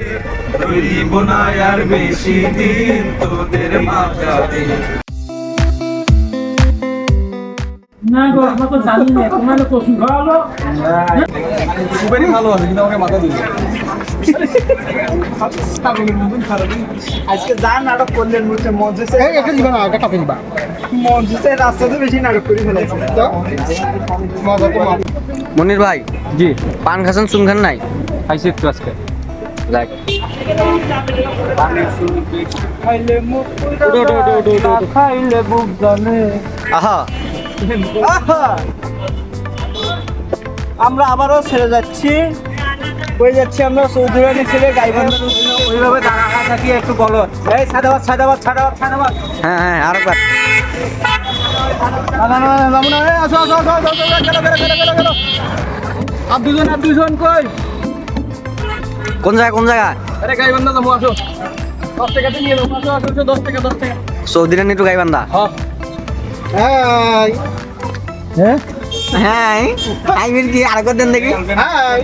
রইব না আর বেশি দিন তোদের মাঝারে। না গো, আমরা তো জানি না, তোমার কচু খাওয়ালো। সুপারি ভালো আছে কিন্তু আমাকে মাথা দিল। আজকে যা নাটক করলেন মুখে মঞ্চে একটা দিবা না, একটা কাপে দিবা। মঞ্চে রাস্তাতে বেশি নাটক করে ফেলেছে মজা তো মা। মনির ভাই, জি, পান খাচ্ছেন চুন খান নাই? খাইছি একটু আজকে। লাইক খাইলে মুখ খাইলে বুক জানে। আহা, আমরা আবারও ছেড়ে যাচ্ছি, ওই যাচ্ছি আমরা চৌধুরানী ছেড়ে গাইবান্ধা ওইভাবে দাঁড়া থাকি একটু বলো এই সাদাবাদ সাদাবাদ সাদাবাদ সাদাবাদ। হ্যাঁ হ্যাঁ, আরেকবার। না না না, যাবো না। এই আসো আসো আসো আসো, গেল। আর দুজন কই? কোন জায়গা কোন জায়গা? আরে গাইবান্ধা যাবো, আসো। 10 টাকাতে নিয়ে নাও, আসো আসো 10 টাকা 10 টাকা। চৌধুরী রানী টু গাইবান্ধা। হ্যাঁ হ্যাঁ, আইবির কি আরেকবার দেন দেখি। হ্যাঁ